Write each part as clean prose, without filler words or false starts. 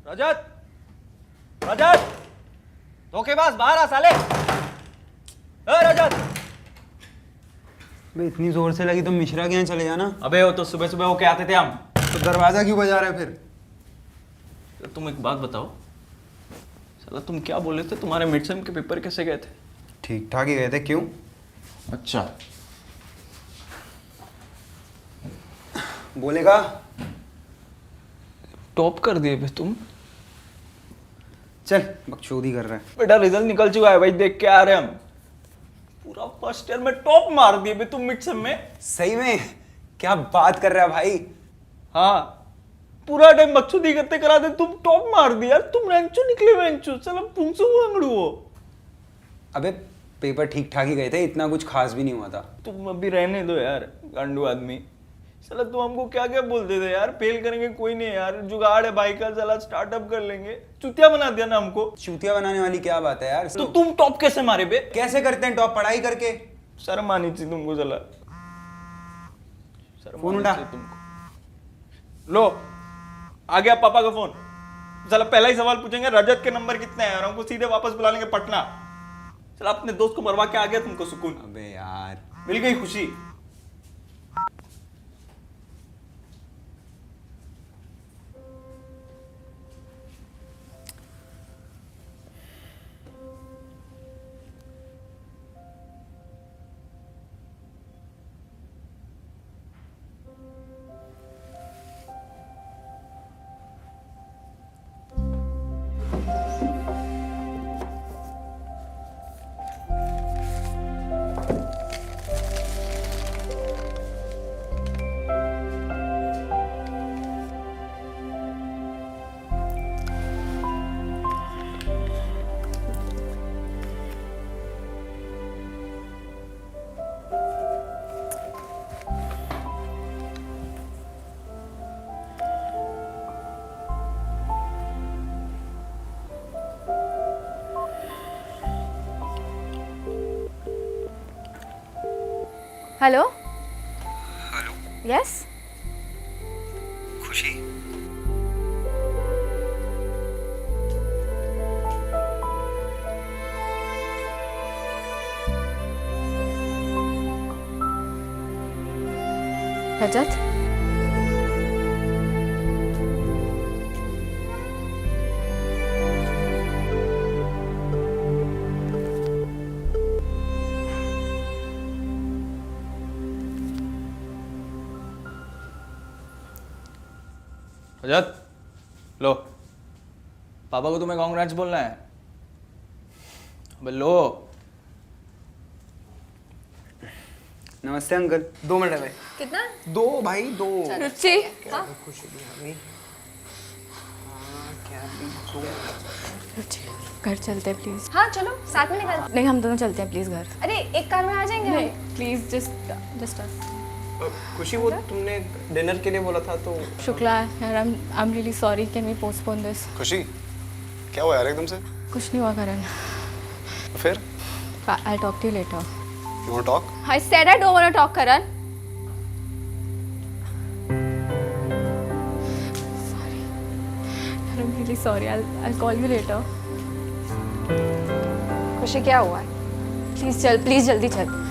रजत, रजत, धोखेबाज बाहर आ साले। रजत, बे इतनी जोर से लगी तो मिश्रा के यहाँ चले जाना। अबे वो तो सुबह सुबह होके आते थे हम। तो दरवाजा क्यों बजा रहे फिर? तो तुम एक बात बताओ, साला तुम क्या बोले थे? तुम्हारे मिड सेम के पेपर कैसे गए थे? ठीक ठाक ही गए थे। क्यों? अच्छा, बोलेगा? टॉप कर दिए बे तुम। चल बकचोदी कर रहा है। बेटा रिजल्ट निकल चुका है भाई, देख के आ रहे हैं हम। पूरा फर्स्ट ईयर में टॉप मार दिए बे तुम मिड सेम में। सही में? क्या बात कर रहा है भाई? हाँ, पूरा टाइम बकचोदी करते कराते तुम टॉप मार दिया। तुम रैंचो निकले वैंचो, चलो पुंसो अंगड़ू हो। अबे पेपर ठीक ठाक ही गए थे, इतना कुछ खास भी नहीं हुआ था। तुम अभी रहने दो यार, गांडू आदमी। चलो तुम हमको क्या क्या बोलते थे यार, फेल करेंगे कोई नहीं यार, जुगाड़ है भाई का, चला स्टार्टअप कर लेंगे। चुतिया बना दिया ना हमको। चूतिया बनाने वाली क्या बात है यार? तो तुम टॉप कैसे मारे बे? कैसे करते हैं टॉप? पढ़ाई करके। शर्म आनी चाहिए तुमको, चला फोन उठा। तुमको लो, आ गया पापा का फोन। चला पहला ही सवाल पूछेंगे, रजत के नंबर कितने हैं, और हमको सीधे वापस बुला लेंगे पटना। चला अपने दोस्त को मरवा के आ गया, तुमको सुकून अबे यार, मिल गई, खुशी। हेलो। हेलो। यस। खुशी? रजत, रजत, लो, पापा को तुम्हें कांग्रेट्स बोलना है। अबे लो। नमस्ते अंकल। 2 मिनट है भाई। कितना? 2 भाई 2। रुचि, खुशी भी आ गई। हाँ क्या भी 2। रुचि, घर चलते हैं प्लीज। हाँ चलो साथ में निकल। नहीं, हम दोनों चलते हैं प्लीज घर। अरे एक कार में आ जाएंगे हम। नहीं प्लीज, जस्ट खुशी वो तुमने डिनर के लिए बोला था तो। शुक्ला यार, I am really sorry, can we postpone this? Khushi क्या हुआ यार एकदम से? कुछ नहीं हुआ करण, फिर I talk to you later. You want talk? I said I don't want to talk Karan. Sorry, I am really sorry, I call you later. Khushi क्या हुआ है? प्लीज चल, प्लीज जल्दी चल।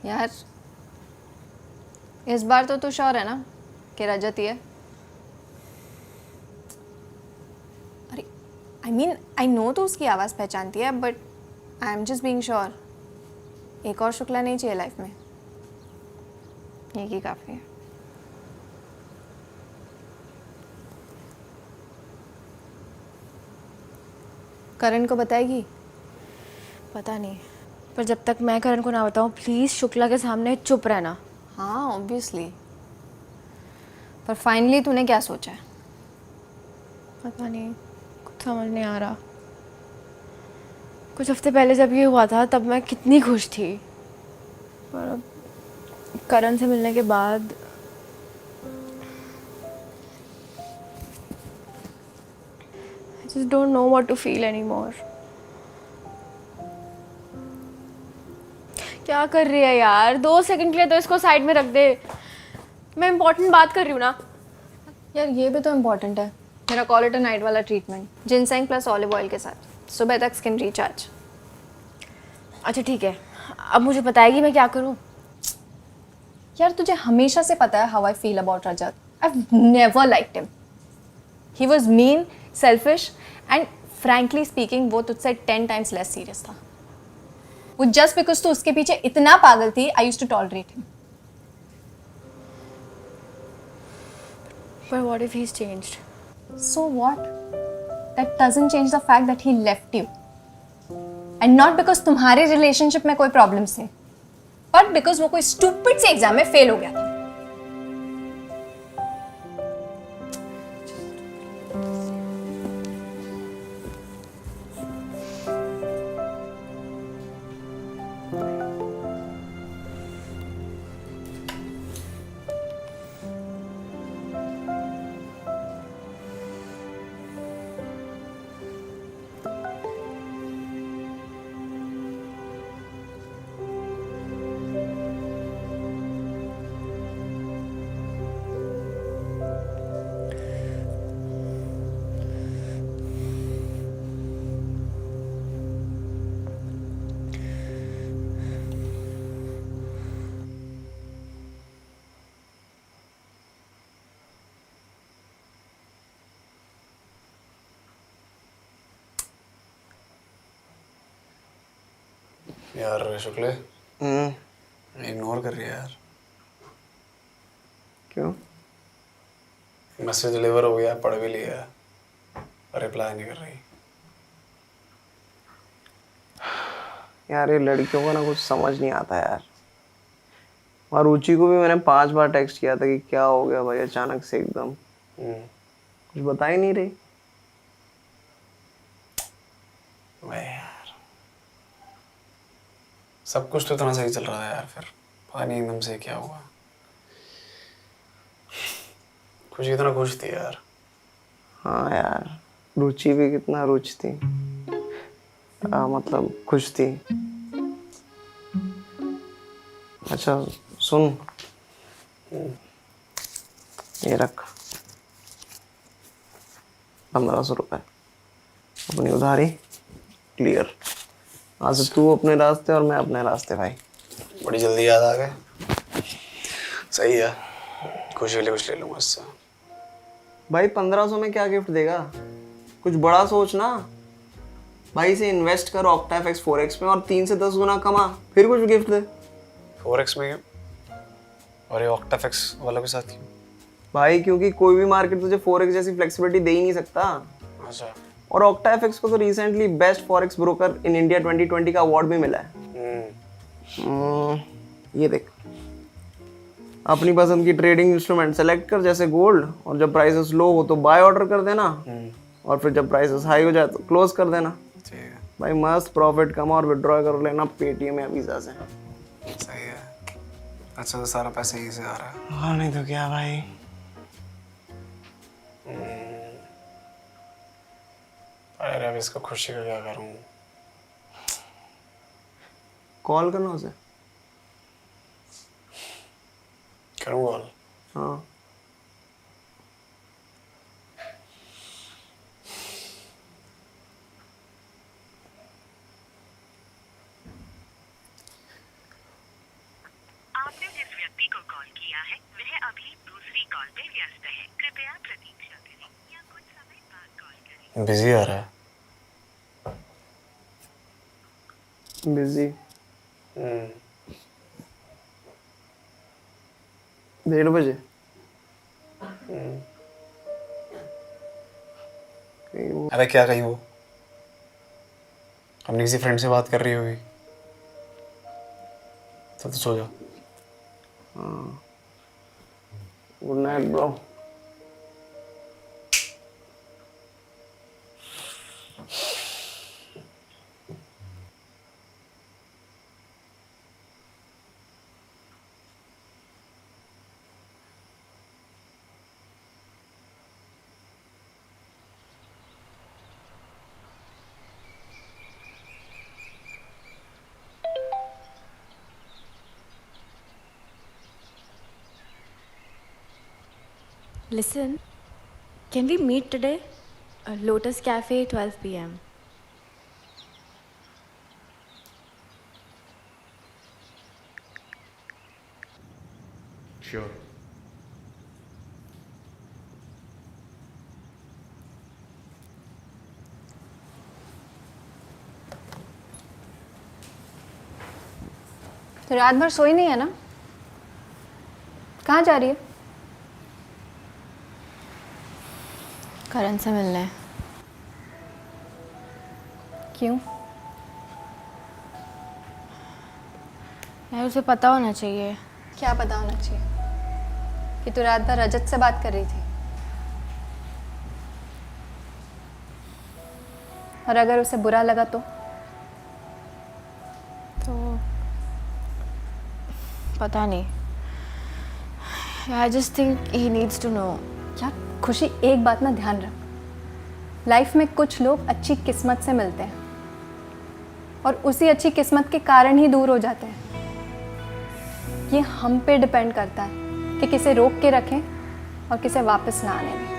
यार इस बार तो तू श्योर है ना कि रजत ही है? अरे आई मीन आई नो तो उसकी आवाज़ पहचानती है, but I am just being sure. एक और शुक्ला नहीं चाहिए लाइफ में, एक ही काफ़ी है। करण को बताएगी? पता नहीं, पर जब तक मैं करण को ना बताऊं, प्लीज़ शुक्ला के सामने चुप रहना। हाँ ऑब्वियसली, पर फाइनली तूने क्या सोचा है? पता नहीं, कुछ समझ नहीं आ रहा। कुछ हफ्ते पहले जब ये हुआ था तब मैं कितनी खुश थी, पर अब करण से मिलने के बाद I just don't know what to feel anymore. क्या कर रही है यार? 2 सेकंड के लिए तो इसको साइड में रख दे। मैं इम्पोर्टेंट बात कर रही हूँ ना। यार ये भी तो इम्पोर्टेंट है। मेरा कॉलेट नाइट वाला treatment, ginseng plus olive oil के साथ, सुबह तक स्किन रिचार्ज। अच्छा ठीक है, अब मुझे बताएगी मैं क्या करूँ? यार तुझे हमेशा से पता है how I feel about Rajat. I never liked him. He was mean, selfish and frankly speaking वो तुझसे 10 टाइम्स लेस सीरियस था। वो जस्ट बिकॉज तू उसके पीछे इतना पागल थी, I used to tolerate him. But what if he's changed? So what? That doesn't change the fact that he left you. And not because तुम्हारे रिलेशनशिप में कोई प्रॉब्लम्स थे, but because वो कोई स्टूपिड से एग्जाम में फेल हो गया था। यार शुक्ले इग्नोर कर रही है यार। क्यों? मैसेज डिलीवर हो गया, पढ़ भी लिया, पर रिप्लाई नहीं कर रही। यार ये लड़कियों को ना कुछ समझ नहीं आता यार। और रुचि को भी मैंने 5 बार टेक्स्ट किया था कि क्या हो गया भाई अचानक से एकदम। कुछ बता ही नहीं रही। वही यार, सब कुछ तो इतना सही चल रहा था यार, फिर पता नहीं एकदम से क्या हुआ। खुशी इतना खुश थी यार। हाँ यार, रुचि भी कितना रुच थी, मतलब खुश थी। अच्छा सुन, ये रख 1500 रुपए, अपनी उधारी क्लियर। आज से तू अपने रास्ते और मैं अपने रास्ते भाई। बड़ी जल्दी याद आ गए। सही है, खुशी के लिए कुछ ले लूंगा इससे। भाई 1500 में क्या गिफ्ट देगा? कुछ बड़ा सोच ना भाई। से इन्वेस्ट कर ऑक्टाफेक्स 4x में और 3 से 10 गुना कमा, फिर कुछ गिफ्ट दे। 4x में क्यों? और ये ऑक्टाफेक्स वालों के साथ क्यों? भाई क्योंकि कोई भी मार्केट तुझे 4x जैसी फ्लेक्सिबिलिटी दे ही नहीं सकता। अच्छा। और ऑक्टाफेक्स को तो recently best forex broker in India 2020 का अवार्ड भी मिला है। ये देख, अपनी पसंद की ट्रेडिंग इंस्ट्रूमेंट सेलेक्ट कर, जैसे गोल्ड, और जब प्राइसेस लो हो तो बाय ऑर्डर कर देना, और फिर जब प्राइसेस हाई हो जाए तो क्लोज कर देना। ठीक है। भाई मस्त प्रॉफिट कमा और विड्रॉ कर लेना पेटीएम या वीजा से। सही है। अच्छा तो सारा पैसा यहीं से आ रहा है। हाँ नहीं तो क्या भाई। अरे अब इसको खुशी का क्या करूं? कॉल करना उसे। करूं कॉल? हाँ आपने जिस व्यक्ति को कॉल किया है वह अभी दूसरी कॉल पे बिजी आ रहा है। बिजी? 1:30 बजे? कहीं वो अरे क्या कही वो? अपनी किसी फ्रेंड से बात कर रही होगी। तो सो जा। Good night bro. Listen, can we meet today? Lotus Cafe, 12 p.m. Sure. तो रात भर सोई नहीं है ना? कहाँ जा रही है? करण से मिलने। क्यों? यार उसे पता होना चाहिए। क्या पता होना चाहिए? कि तू रात भर रजत से बात कर रही थी। और अगर उसे बुरा लगा तो पता नहीं। I just think he needs to know. यार खुशी, एक बात ना ध्यान रख, लाइफ में कुछ लोग अच्छी किस्मत से मिलते हैं और उसी अच्छी किस्मत के कारण ही दूर हो जाते हैं। ये हम पे डिपेंड करता है कि किसे रोक के रखें और किसे वापस ना आने दें।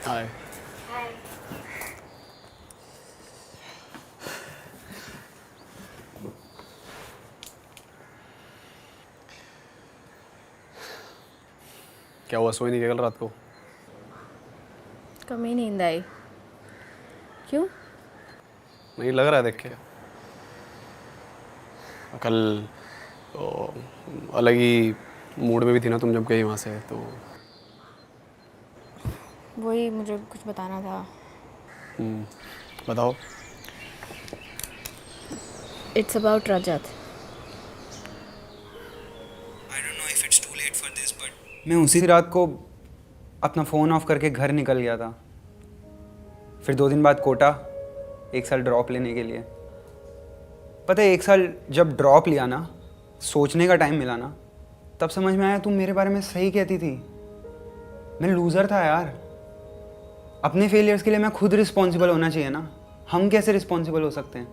हाय। क्या हुआ, सोई नहीं क्या कल रात को? कम ही नींद आई। क्यों? नहीं लग रहा है देख के। कल अलग ही मूड में भी थी ना तुम जब गई वहाँ से, तो वही मुझे कुछ बताना था। बताओ। It's about Rajat. I don't know if it's too late for this, but मैं उसी रात को अपना फ़ोन ऑफ करके घर निकल गया था। फिर 2 दिन बाद कोटा, 1 साल ड्रॉप लेने के लिए। पता है 1 साल जब ड्रॉप लिया ना, सोचने का टाइम मिला ना, तब समझ में आया तुम मेरे बारे में सही कहती थी। मैं लूज़र था यार। अपने फेलियर्स के लिए मैं खुद रिस्पॉन्सिबल होना चाहिए ना। हम कैसे रिस्पॉन्सिबल हो सकते हैं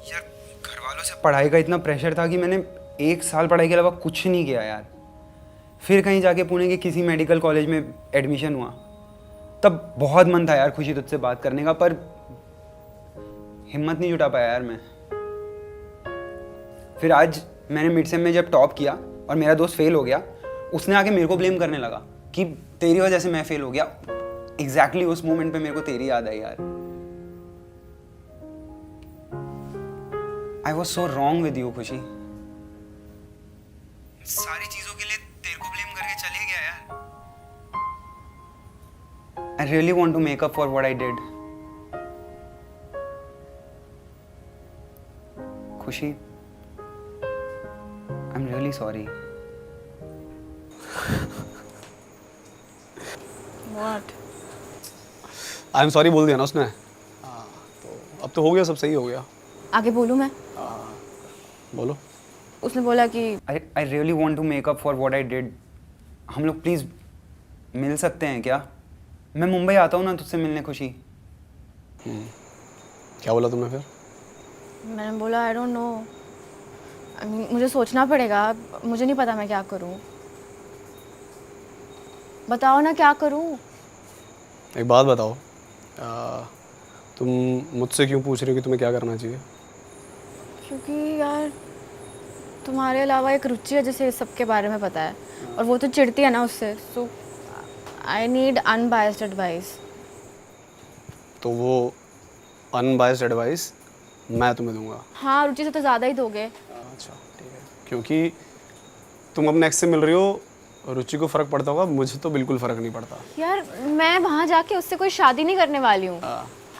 यार? घर वालों से पढ़ाई का इतना प्रेशर था कि मैंने 1 साल पढ़ाई के अलावा कुछ नहीं किया यार। फिर कहीं जाके पुणे के किसी मेडिकल कॉलेज में एडमिशन हुआ। तब बहुत मन था यार खुशी तुझसे बात करने का, पर हिम्मत नहीं जुटा पाया यार मैं। फिर आज मैंने मिड सेम में जब टॉप किया और मेरा दोस्त फेल हो गया, उसने आके मेरे को ब्लेम करने लगा कि तेरी वजह से मैं फेल हो गया। एग्जैक्टली उस मोमेंट पे मेरे को तेरी याद आई यार। I was so wrong with you खुशी। सारी चीजों के लिए तेरे को ब्लेम करके चले गया यार। I really want to make up for what I did. Khushi, I am really really sorry. What? I am sorry बोल दिया ना उसने। तो अब तो हो गया, सब सही हो गया। आगे बोलूँ मैं? बोलो। उसने बोला कि I really want to make up for what I did. हम लोग प्लीज़ मिल सकते हैं क्या? मैं मुंबई आता हूँ ना तुझसे मिलने खुशी। क्या बोला तुमने फिर? मैंने बोला I don't know, I mean मुझे सोचना पड़ेगा, मुझे नहीं पता मैं क्या करूँ। बताओ ना क्या करूँ। एक बात बताओ, तुम मुझसे क्यों पूछ रही हो कि तुम्हें क्या करना चाहिए? क्योंकि यार तुम्हारे अलावा एक रुचि है जिसे इस सब के बारे में पता है, और वो तो चिढ़ती है ना उससे, सो आई नीड अनबायस्ड एडवाइस। तो वो अनबायस्ड एडवाइस मैं तुम्हें दूंगा। हाँ, रुचि से तो ज़्यादा ही दोगे। अच्छा ठीक है, क्योंकि तुम अपने एक्स से मिल रही हो, रुचि को फ़र्क पड़ता होगा, मुझे तो बिल्कुल फ़र्क नहीं पड़ता। यार मैं वहाँ जाके उससे कोई शादी नहीं करने वाली हूँ।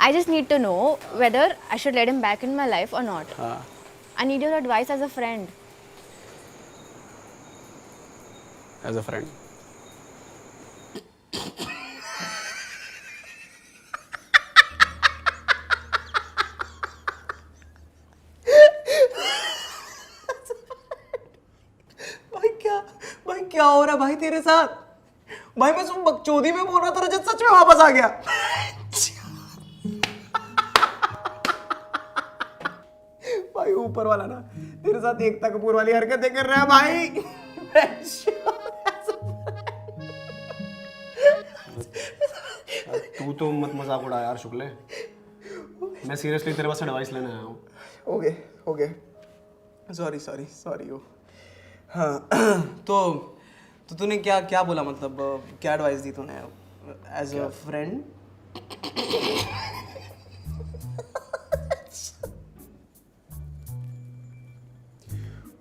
I just need to know whether I should let him back in my life और not. I need your advice as a friend. As a friend. भाई क्या हो रहा है भाई तेरे साथ? भाई मैं सुन बकचोदी में बोल रहा था, रजत सच में वापस आ गया। भाई ऊपर वाला ना तेरे साथ एकता कपूर वाली हरकतें कर रहा है भाई। तू तो मत मजाक उड़ा यार शुक्ले, मैं सीरियसली तेरे पास एडवाइस लेने आया हूँ। Okay sorry sorry sorry. ओ हाँ तो तूने क्या क्या बोला, मतलब क्या एडवाइस दी तूने एज अ फ्रेंड?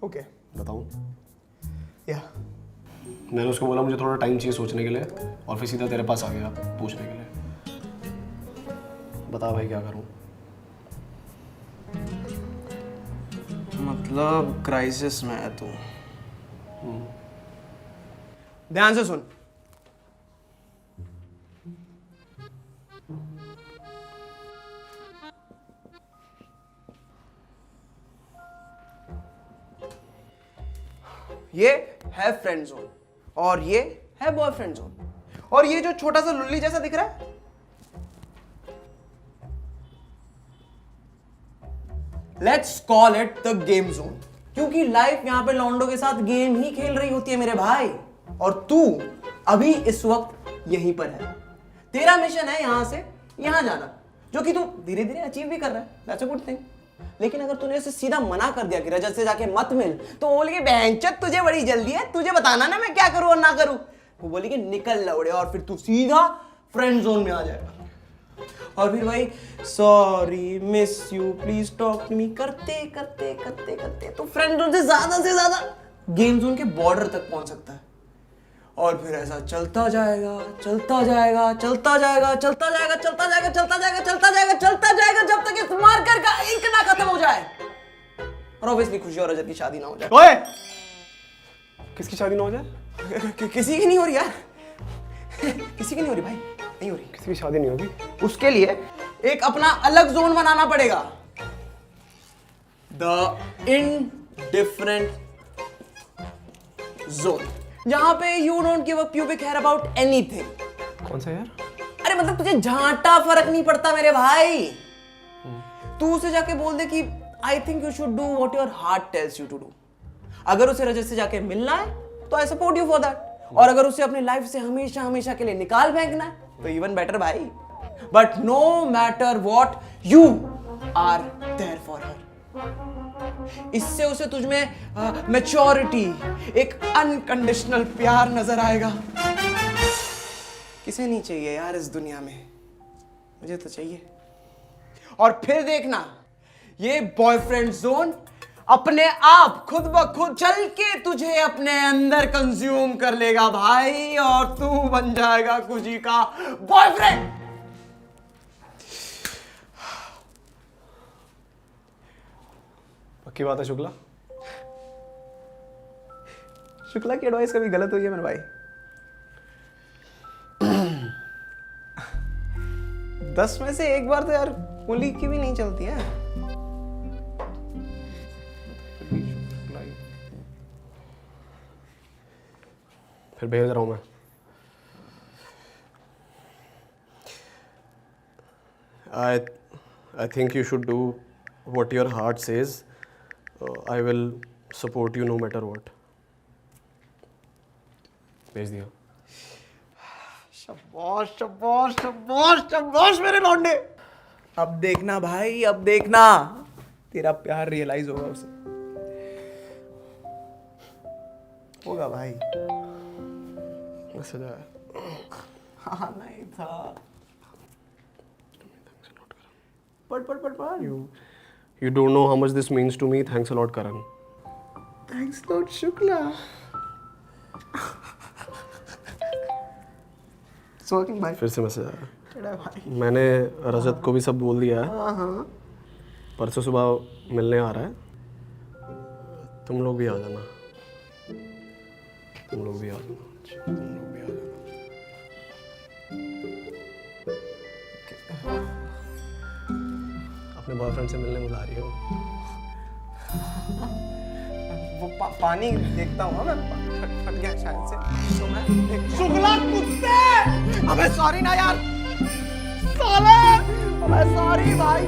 ओके बताऊँ? या मैंने उसको बोला मुझे थोड़ा टाइम चाहिए सोचने के लिए, और फिर सीधा तेरे पास आ गया पूछने के लिए। बता भाई क्या करूँ? मतलब क्राइसिस में है तू। ध्यान से सुन। ये है फ्रेंड जोन और ये है बॉयफ्रेंड जोन, और ये जो छोटा सा लुल्ली जैसा दिख रहा है, let's call it the game zone, क्योंकि लाइफ यहां पे लॉन्डो के साथ गेम ही खेल रही होती है मेरे भाई, और तू अभी इस वक्त यहीं पर है। तेरा मिशन है यहां से यहां जाना, जो कि तू धीरे धीरे अचीव भी कर रहा है, दैट्स अ गुड थिंग। लेकिन अगर तूने उसे सीधा मना कर दिया कि रजत से जाके मत मिल, तो बोलेगी बहनचोद तुझे बड़ी जल्दी है, तुझे बताना ना मैं क्या करूं और ना करूं। वो बोलेगी निकल लौड़े, और फिर तू सीधा फ्रेंड जोन में आ जाएगा। और फिर भाई sorry, miss you, please talk to me करते करते करते करते तो फ्रेंड जोन से ज्यादा गेम जोन के बॉर्डर तक पहुंच सकता है। और फिर ऐसा चलता जाएगा चलता जाएगा चलता जाएगा चलता जाएगा चलता जाएगा चलता जाएगा चलता जाएगा चलता जाएगा जब तक इस मार्कर का इंक ना खत्म हो जाए, और ऑब्वियसली खुशी और रजत की शादी ना हो जाए। ओए! किसकी शादी ना हो जाए? किसी की नहीं हो रही यार, किसी की नहीं हो रही भाई, नहीं हो रही। किसी की शादी नहीं होगी। उसके लिए एक अपना अलग जोन बनाना पड़ेगा, द इनडिफरेंट जोन, जहां पे you don't give a pubic hair about anything. कौन सा यार? अरे मतलब तुझे झांटा फर्क नहीं पड़ता मेरे भाई। तू उसे जाके बोल दे कि I think you should do what your heart tells you to do. अगर उसे रजत से जाके मिलना है तो I support you for that, और अगर उसे अपनी लाइफ से हमेशा हमेशा के लिए निकाल फेंकना है तो इवन बेटर भाई। But no matter what, you are there for her. इससे उसे तुझमें मैच्योरिटी, एक अनकंडीशनल प्यार नजर आएगा। किसे नहीं चाहिए यार इस दुनिया में, मुझे तो चाहिए। और फिर देखना ये बॉयफ्रेंड जोन अपने आप खुद ब खुद चल के तुझे अपने अंदर कंज्यूम कर लेगा भाई, और तू बन जाएगा खुशी का बॉयफ्रेंड। पक्की बात है शुक्ला? शुक्ला की एडवाइस कभी गलत हुई है मेरे भाई? 10 में से एक बार तो यार उंगली की भी नहीं चलती है। फिर भेज रहा हूँ मैं। I think you should do what your heart says. I will support you no matter what. भेज दिया। शाबाश शाबाश शाबाश शाबाश मेरे लौंडे। अब देखना भाई, अब देखना तेरा प्यार रियलाइज होगा उसे। होगा भाई। मैसेज आया। हाँ नहीं था। पढ़। You don't know how much this means to me. Thanks a lot, Karan. Thanks Lord Shukla. Smoking भाई। फिर से मैसेज आया। चढ़ा भाई। मैंने रजत को भी सब बोल दिया है। परसों सुबह मिलने आ रहा है। तुम लोग भी आ जाना। तुम लोग भी आ जाना। अपने बॉयफ्रेंड से मिलने बुला रही हो। वो पानी देखता हूँ मैं, फट गया शायद से, तो मैं शुक्ला कुत्ते। अबे सॉरी ना यार, साले, अबे सॉरी भाई।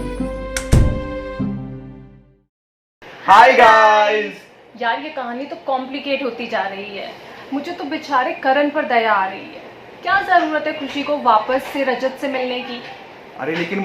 Hi guys. यार ये कहानी तो कॉम्प्लिकेट होती जा रही है। मुझे तो बेचारे करण पर दया आ रही है। क्या जरूरत है खुशी को वापस से रजत से मिलने की? अरे लेकिन